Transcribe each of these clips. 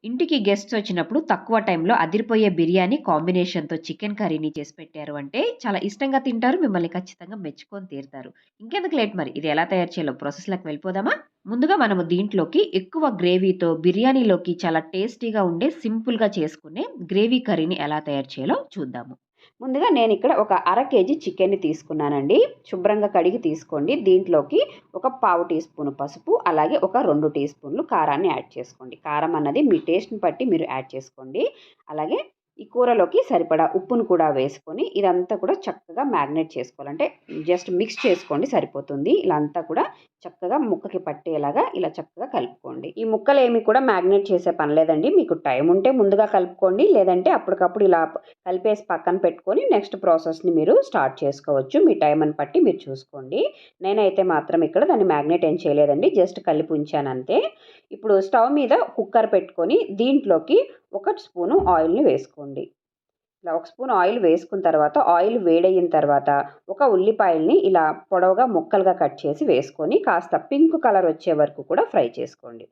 ఇంటికి గెస్ట్స్ వచ్చినప్పుడు తక్కువ టైంలో అదిరిపోయే బిర్యానీ కాంబినేషన్‌తో చికెన్ కర్రీని చేసి పెట్టారు అంటే చాలా ఇష్టంగా తింటారు. మిమ్మల్ని ఖచ్చితంగా మెచ్చుకొని తీరుతారు. ఇంకెందుకు లేట్ మరి ఇది ఎలా తయారు చేయాలో ప్రాసెస్‌లోకి వెళ్ళిపోదామా? ముందుగా మనము దీంట్లోకి ఎక్కువ గ్రేవీతో బిర్యానీలోకి చాలా టేస్టీగా ఉండే సింపుల్‌గా చేసుకునే గ్రేవీ కర్రీని ఎలా తయారు చేయాలో చూద్దాము. ముందుగా నేనిక్కడ ఒక అర కేజీ చికెన్‌ని తీసుకున్నానండి. శుభ్రంగా కడిగి తీసుకోండి. దీంట్లోకి ఒక పావు టీ స్పూను పసుపు, అలాగే ఒక 2 టీ స్పూన్లు కారాన్ని యాడ్ చేసుకోండి. కారం అన్నది మీ టేస్ట్‌ని బట్టి మీరు యాడ్ చేసుకోండి. అలాగే ఈ కూరలోకి సరిపడా ఉప్పును కూడా వేసుకొని ఇదంతా కూడా చక్కగా మ్యాగ్నేట్ చేసుకోవాలి. అంటే జస్ట్ మిక్స్ చేసుకోండి సరిపోతుంది. ఇలా అంతా కూడా చక్కగా ముక్కకి పట్టేలాగా ఇలా చక్కగా కలుపుకోండి. ఈ ముక్కలేమి కూడా మ్యాగ్నేట్ చేసే పని లేదండి. మీకు టైం ఉంటే ముందుగా కలుపుకోండి. లేదంటే అప్పటికప్పుడు ఇలా కలిపేసి పక్కన పెట్టుకొని నెక్స్ట్ ప్రాసెస్‌ని మీరు స్టార్ట్ చేసుకోవచ్చు. మీ టైంని బట్టి మీరు చూసుకోండి. నేనైతే మాత్రం ఇక్కడ దాన్ని మ్యాగ్నేట్ ఏం చేయలేదండి. జస్ట్ కలిపి ఉంచానంతే. ఇప్పుడు స్టవ్ మీద కుక్కర్ పెట్టుకొని దీంట్లోకి ఒక స్పూను ఆయిల్‌ని వేసుకోండి. ఇలా ఒక స్పూన్ ఆయిల్ వేసుకున్న తర్వాత ఆయిల్ వేడయిన తర్వాత ఒక ఉల్లిపాయల్ని ఇలా పొడవుగా ముక్కలుగా కట్ చేసి వేసుకొని కాస్త పింక్ కలర్ వచ్చే వరకు కూడా ఫ్రై చేసుకోండి.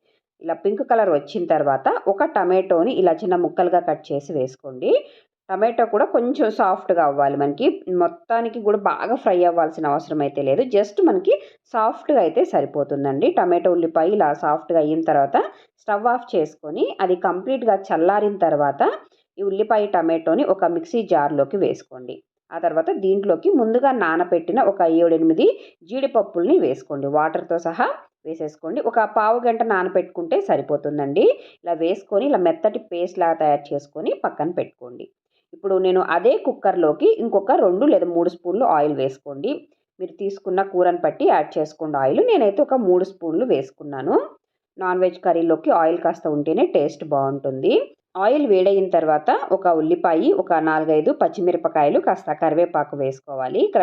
ఇలా పింక్ కలర్ వచ్చిన తర్వాత ఒక టమాటోని ఇలా చిన్న ముక్కలుగా కట్ చేసి వేసుకోండి. టమాటో కూడా కొంచెం సాఫ్ట్‌గా అవ్వాలి మనకి. మొత్తానికి కూడా బాగా ఫ్రై అవ్వాల్సిన అవసరం అయితే లేదు. జస్ట్ మనకి సాఫ్ట్‌గా అయితే సరిపోతుందండి. టమాటో, ఉల్లిపాయ ఇలా సాఫ్ట్‌గా అయిన తర్వాత స్టవ్ ఆఫ్ చేసుకొని అది కంప్లీట్‌గా చల్లారిన తర్వాత ఈ ఉల్లిపాయ, టమాటోని ఒక మిక్సీ జార్‌లోకి వేసుకోండి. ఆ తర్వాత దీంట్లోకి ముందుగా నానపెట్టిన ఒక 7, 8 జీడిపప్పుల్ని వేసుకోండి. వాటర్‌తో సహా వేసేసుకోండి. ఒక పావుగంట నానపెట్టుకుంటే సరిపోతుందండి. ఇలా వేసుకొని ఇలా మెత్తటి పేస్ట్‌లాగా తయారు చేసుకొని పక్కన పెట్టుకోండి. ఇప్పుడు నేను అదే కుక్కర్‌లోకి ఇంకొక 2 లేదా 3 స్పూన్లు ఆయిల్ వేసుకోండి. మీరు తీసుకున్న కూరని బట్టి యాడ్ చేసుకోండి ఆయిల్. నేనైతే ఒక 3 స్పూన్లు వేసుకున్నాను. నాన్ వెజ్ కర్రీలోకి ఆయిల్ కాస్త ఉంటేనే టేస్ట్ బావుంటుంది. ఆయిల్ వేడయిన తర్వాత ఒక ఉల్లిపాయి, ఒక 4, 5 పచ్చిమిరపకాయలు, కాస్త కరివేపాకు వేసుకోవాలి. ఇక్కడ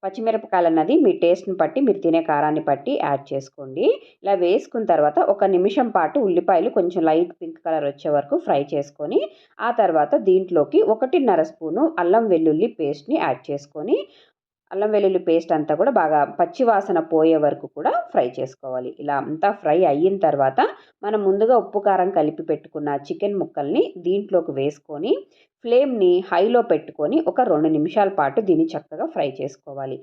పచ్చిమిరపకాయలన్నది మీ టేస్ట్‌ని బట్టి, మీరు తినే కారాన్ని బట్టి యాడ్ చేసుకోండి. ఇలా వేసుకున్న తర్వాత ఒక నిమిషం పాటు ఉల్లిపాయలు కొంచెం లైట్ పింక్ కలర్ వచ్చే వరకు ఫ్రై చేసుకొని, ఆ తర్వాత దీంట్లోకి 1:30 స్పూను అల్లం వెల్లుల్లి పేస్ట్‌ని యాడ్ చేసుకొని అల్లం వెల్లుల్లి పేస్ట్ అంతా కూడా బాగా పచ్చి వాసన పోయే వరకు కూడా ఫ్రై చేసుకోవాలి. ఇలా అంతా ఫ్రై అయిన తర్వాత మనం ముందుగా ఉప్పు, కారం కలిపి పెట్టుకున్న చికెన్ ముక్కల్ని దీంట్లోకి వేసుకొని ఫ్లేమ్‌ని హైలో పెట్టుకొని ఒక 2 నిమిషాల పాటు దీన్ని చక్కగా ఫ్రై చేసుకోవాలి.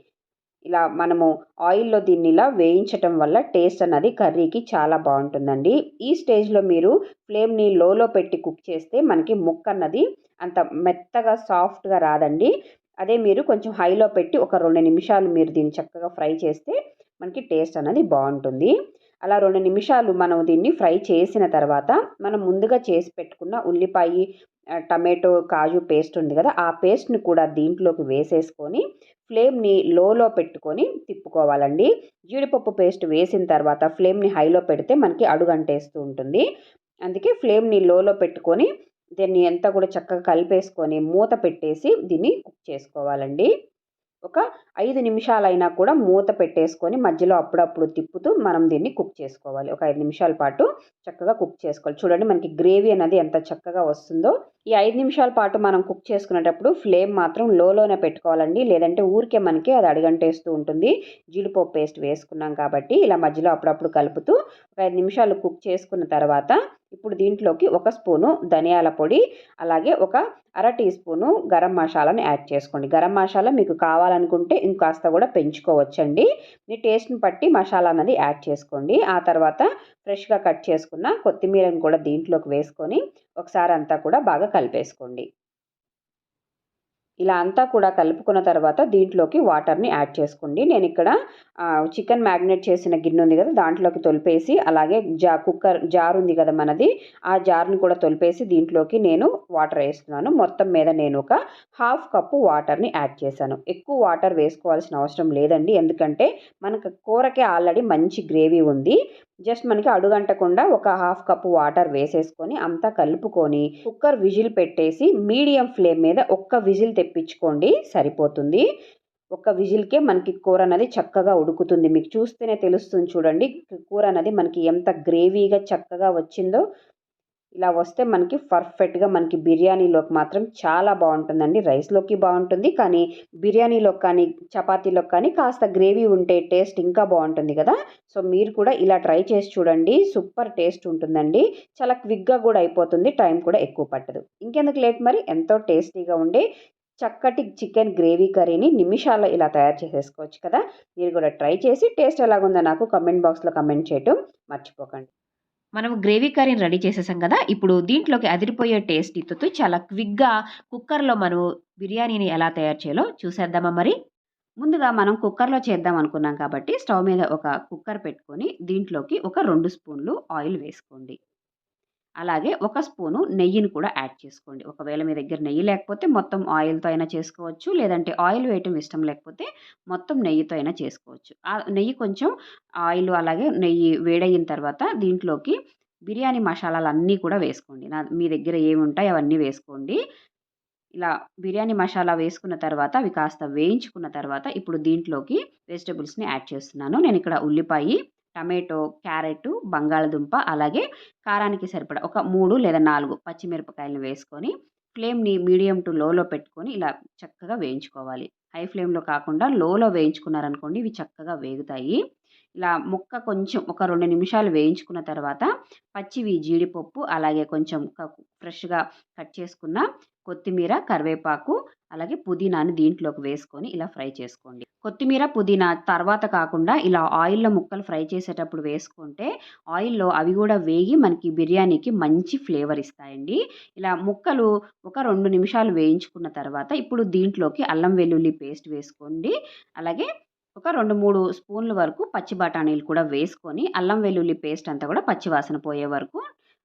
ఇలా మనము ఆయిల్‌లో దీన్ని ఇలా వేయించటం వల్ల టేస్ట్ అన్నది కర్రీకి చాలా బావుంటుందండి. ఈ స్టేజ్‌లో మీరు ఫ్లేమ్‌ని లోలో పెట్టి కుక్ చేస్తే మనకి ముక్కన్నది అంత మెత్తగా సాఫ్ట్‌గా రాదండి. అదే మీరు కొంచెం హైలో పెట్టి ఒక 2 నిమిషాలు మీరు దీన్ని చక్కగా ఫ్రై చేస్తే మనకి టేస్ట్ అన్నది బావుంటుంది. అలా 2 నిమిషాలు మనం దీన్ని ఫ్రై చేసిన తర్వాత మనం ముందుగా చేసి పెట్టుకున్న ఉల్లిపాయి, టమాటో, కాజు పేస్ట్ ఉంది గదా! ఆ పేస్ట్‌ని కూడా దీంట్లోకి వేసేసుకొని ఫ్లేమ్‌ని లోలో పెట్టుకొని తిప్పుకోవాలండి. జీడిపప్పు పేస్ట్ వేసిన తర్వాత ఫ్లేమ్‌ని హైలో పెడితే మనకి అడుగంటేస్తూ ఉంటుంది. అందుకే ఫ్లేమ్‌ని లోలో పెట్టుకొని దీన్ని అంతా కూడా చక్కగా కలిపేసుకొని మూత పెట్టేసి దీన్ని కుక్ చేసుకోవాలండి. ఒక 5 నిమిషాలైనా కూడా మూత పెట్టేసుకొని మధ్యలో అప్పుడప్పుడు తిప్పుతూ మనం దీన్ని కుక్ చేసుకోవాలి. ఒక 5 నిమిషాల పాటు చక్కగా కుక్ చేసుకోవాలి. చూడండి మనకి గ్రేవీ అనేది ఎంత చక్కగా వస్తుందో. ఈ 5 నిమిషాల పాటు మనం కుక్ చేసుకునేటప్పుడు ఫ్లేమ్ మాత్రం లోలోనే పెట్టుకోవాలండి. లేదంటే ఊరికే మనకి అది అడుగంటేస్తూ ఉంటుంది. జీడిపప్పు పేస్ట్ వేసుకున్నాం కాబట్టి ఇలా మధ్యలో అప్పుడప్పుడు కలుపుతూ ఒక 5 నిమిషాలు కుక్ చేసుకున్న తర్వాత ఇప్పుడు దీంట్లోకి ఒక స్పూను ధనియాల పొడి, అలాగే ఒక అర టీ స్పూను గరం మసాలాని యాడ్ చేసుకోండి. గరం మసాలా మీకు కావాలనుకుంటే ఇంకాస్త కూడా పెంచుకోవచ్చండి. మీ టేస్ట్‌ని బట్టి మసాలా అన్నది యాడ్ చేసుకోండి. ఆ తర్వాత ఫ్రెష్‌గా కట్ చేసుకున్న కొత్తిమీరని కూడా దీంట్లోకి వేసుకొని ఒకసారి అంతా కూడా బాగా కలిపేసుకోండి. ఇలా అంతా కూడా కలుపుకున్న తర్వాత దీంట్లోకి వాటర్‌ని యాడ్ చేసుకోండి. నేనిక్కడ చికెన్ మ్యాగ్నేట్ చేసిన గిన్నె ఉంది గదా! దాంట్లోకి తొలిపేసి అలాగే కుక్కర్ జార్ ఉంది గదా మనది, ఆ జార్‌ని కూడా తొలిపేసి దీంట్లోకి నేను వాటర్ ఏస్తున్నాను. మొత్తం మీద నేను ఒక హాఫ్ కప్పు వాటర్‌ని యాడ్ చేశాను. ఎక్కువ వాటర్ వేసుకోవాల్సిన అవసరం లేదండి. ఎందుకంటే మనకు కూరకే ఆల్రెడీ మంచి గ్రేవీ ఉంది. జస్ట్ మనకి అడుగంటకుండా ఒక హాఫ్ కప్పు వాటర్ వేసేసుకొని అంతా కలుపుకొని కుక్కర్ విజిల్ పెట్టేసి మీడియం ఫ్లేమ్ మీద ఒక్క విజిల్ తెప్పించుకోండి సరిపోతుంది. ఒక్క విజిల్‌కే మనకి కూర అన్నది చక్కగా ఉడుకుతుంది. మీకు చూస్తేనే తెలుస్తుంది చూడండి. కూర అన్నది మనకి ఎంత గ్రేవీగా చక్కగా వచ్చిందో. ఇలా వస్తే మనకి పర్ఫెక్ట్‌గా మనకి బిర్యానీలోకి మాత్రం చాలా బావుంటుందండి. రైస్‌లోకి బావుంటుంది. కానీ బిర్యానీలోకి కానీ, చపాతీలోకి కానీ కాస్త గ్రేవీ ఉంటే టేస్ట్ ఇంకా బావుంటుంది గదా! సో, మీరు కూడా ఇలా ట్రై చేసి చూడండి. సూపర్ టేస్ట్ ఉంటుందండి. చాలా క్విక్‌గా గూడా అయిపోతుంది. టైం కూడా ఎక్కువ పట్టదు. ఇంకెందుకు లేట్ మరి ఎంతో టేస్టీగా ఉండే చక్కటి చికెన్ గ్రేవీ కర్రీని నిమిషాల్లో ఇలా తయారు చేసేసుకోవచ్చు కదా! మీరు కూడా ట్రై చేసి టేస్ట్ ఎలాగుందో నాకు కామెంట్ బాక్స్‌లో కామెంట్ చేయటం మర్చిపోకండి. మనం గ్రేవీ కర్రీని రెడీ చేసేసాం గదా! ఇప్పుడు దీంట్లోకి అదిరిపోయే టేస్టీతో చాలా క్విక్‌గా కుక్కర్‌లో మనం బిర్యానీని ఎలా తయారు చేయాలో చూసేద్దామా మరి? ముందుగా మనం కుక్కర్‌లో చేద్దాం అనుకున్నాం కాబట్టి స్టవ్ మీద ఒక కుక్కర్ పెట్టుకొని దీంట్లోకి ఒక 2 స్పూన్లు ఆయిల్ వేసుకోండి. అలాగే ఒక స్పూను నెయ్యిని కూడా యాడ్ చేసుకోండి. ఒకవేళ మీ దగ్గర నెయ్యి లేకపోతే మొత్తం ఆయిల్‌తో అయినా చేసుకోవచ్చు. లేదంటే ఆయిల్ వేయటం ఇష్టం లేకపోతే మొత్తం నెయ్యితో అయినా చేసుకోవచ్చు. నెయ్యి కొంచెం ఆయిల్ అలాగే నెయ్యి వేడయిన తర్వాత దీంట్లోకి బిర్యానీ మసాలాలన్నీ కూడా వేసుకోండి. మీ దగ్గర ఏముంటాయో అవన్నీ వేసుకోండి. ఇలా బిర్యానీ మసాలా వేసుకున్న తర్వాత అవి కాస్త వేయించుకున్న తర్వాత ఇప్పుడు దీంట్లోకి వెజిటబుల్స్‌ని యాడ్ చేస్తున్నాను. నేనిక్కడ ఉల్లిపాయి, టమాటో, క్యారెటు, బంగాళదుంప అలాగే కారానికి సరిపడా ఒక 3 లేదా 4 పచ్చిమిరపకాయలను వేసుకొని ఫ్లేమ్‌ని మీడియం టు లోలో పెట్టుకొని ఇలా చక్కగా వేయించుకోవాలి. హై ఫ్లేమ్‌లో కాకుండా లోలో వేయించుకున్నారనుకోండి ఇవి చక్కగా వేగుతాయి. ఇలా ముక్క కొంచెం ఒక 2 నిమిషాలు వేయించుకున్న తర్వాత పచ్చివి జీడిపప్పు అలాగే కొంచెం ఫ్రెష్‌గా కట్ చేసుకున్న కొత్తిమీర, కరివేపాకు, అలాగే పుదీనాని దీంట్లోకి వేసుకొని ఇలా ఫ్రై చేసుకోండి. కొత్తిమీర, పుదీనా తర్వాత కాకుండా ఇలా ఆయిల్‌లో ముక్కలు ఫ్రై చేసేటప్పుడు వేసుకుంటే ఆయిల్‌లో అవి గూడా వేగి మనకి బిర్యానీకి మంచి ఫ్లేవర్ ఇస్తాయండి. ఇలా ముక్కలు ఒక 2 నిమిషాలు వేయించుకున్న తర్వాత ఇప్పుడు దీంట్లోకి అల్లం వెల్లుల్లి పేస్ట్ వేసుకోండి. అలాగే ఒక 2, 3 స్పూన్ల వరకు పచ్చి బఠానీలు కూడా వేసుకొని అల్లం వెల్లుల్లి పేస్ట్ అంతా కూడా పచ్చి వాసన పోయే వరకు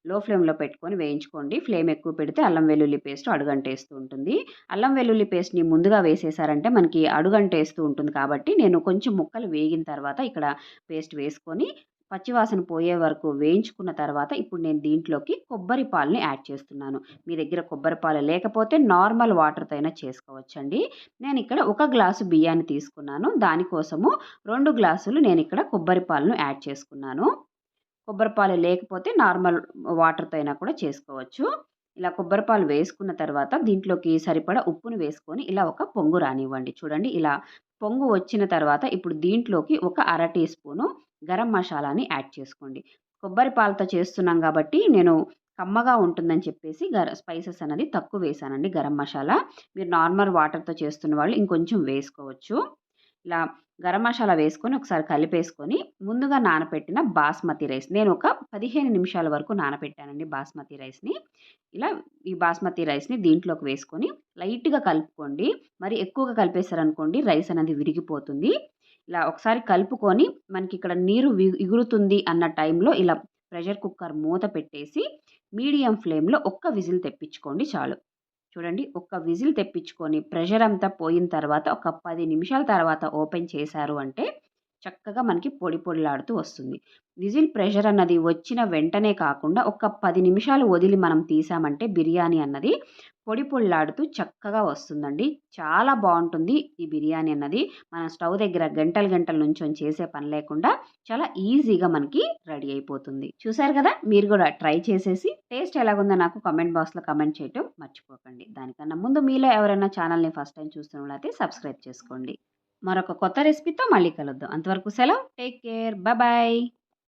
లో ఫ్లేమ్‌లో పెట్టుకొని వేయించుకోండి. ఫ్లేమ్ ఎక్కువ పెడితే అల్లం వెల్లుల్లి పేస్ట్ అడుగంటేస్తూ ఉంటుంది. అల్లం వెల్లుల్లి పేస్ట్‌ని ముందుగా వేసేసారంటే మనకి అడుగంటేస్తూ ఉంటుంది కాబట్టి నేను కొంచెం ముక్కలు వేగిన తర్వాత ఇక్కడ పేస్ట్ వేసుకొని పచ్చి వాసన పోయే వరకు వేయించుకున్న తర్వాత ఇప్పుడు నేను దీంట్లోకి కొబ్బరి పాలని యాడ్ చేస్తున్నాను. మీ దగ్గర కొబ్బరి పాలు లేకపోతే నార్మల్ వాటర్‌తో అయినా చేసుకోవచ్చండి. నేనిక్కడ ఒక గ్లాసు బియ్యాన్ని తీసుకున్నాను. దానికోసము 2 గ్లాసులు నేనిక్కడ కొబ్బరి పాలను యాడ్ చేసుకున్నాను. కొబ్బరి పాలు లేకపోతే నార్మల్ వాటర్‌తో అయినా కూడా చేసుకోవచ్చు. ఇలా కొబ్బరి పాలు వేసుకున్న తర్వాత దీంట్లోకి సరిపడా ఉప్పును వేసుకొని ఇలా ఒక పొంగు రానివ్వండి. చూడండి ఇలా పొంగు వచ్చిన తర్వాత ఇప్పుడు దీంట్లోకి ఒక అర టీ స్పూను గరం మసాలాని యాడ్ చేసుకోండి. కొబ్బరి పాలతో చేస్తున్నాం కాబట్టి నేను కమ్మగా ఉంటుందని చెప్పేసి స్పైసెస్ అనేది తక్కువ వేశానండి గరం మసాలా. మీరు నార్మల్ వాటర్‌తో చేస్తున్న వాళ్ళు ఇంకొంచెం వేసుకోవచ్చు. ఇలా గరం మసాలా వేసుకొని ఒకసారి కలిపేసుకొని ముందుగా నానపెట్టిన బాస్మతి రైస్ నేను ఒక 15 నిమిషాల వరకు నానపెట్టానండి బాస్మతి రైస్‌ని. ఇలా ఈ బాస్మతి రైస్‌ని దీంట్లోకి వేసుకొని లైట్‌గా కలుపుకోండి. మరి ఎక్కువగా కలిపేసారనుకోండి రైస్ అనేది విరిగిపోతుంది. ఇలా ఒకసారి కలుపుకొని మనకిక్కడ నీరు ఇగురుతుంది అన్న టైంలో ఇలా ప్రెషర్ కుక్కర్ మూత పెట్టేసి మీడియం ఫ్లేమ్‌లో ఒక్క విజిల్ తెప్పించుకోండి చాలు. చూడండి ఒక్క విజిల్ తెప్పించుకొని ప్రెషర్ అంతా పోయిన తర్వాత ఒక 10 నిమిషాల తర్వాత ఓపెన్ చేశారు అంటే చక్కగా మనకి పొడి పొడిలాడుతూ వస్తుంది. విజిల్ ప్రెషర్ అన్నది వచ్చిన వెంటనే కాకుండా ఒక 10 నిమిషాలు వదిలి మనం తీసామంటే బిర్యానీ అన్నది పొడి పొడిలాడుతూ చక్కగా వస్తుందండి. చాలా బావుంటుంది ఈ బిర్యానీ అన్నది. మనం స్టవ్ దగ్గర గంటలు గంటలు నుంచొని చేసే పని లేకుండా చాలా ఈజీగా మనకి రెడీ అయిపోతుంది. చూసారు కదా! మీరు గూడా ట్రై చేసేసి టేస్ట్ ఎలాగుందో నాకు కామెంట్ బాక్స్‌లో కామెంట్ చేయటం మర్చిపోకండి. దానికన్నా ముందు మీలో ఎవరైనా ఛానల్‌ని ఫస్ట్ టైమ్ చూస్తున్నట్లయితే సబ్స్క్రైబ్ చేసుకోండి. మరొక కొత్త రెసిపీతో మళ్ళీ కలుద్దాం. అంతవరకు సెలవు. Take care. బాయ్.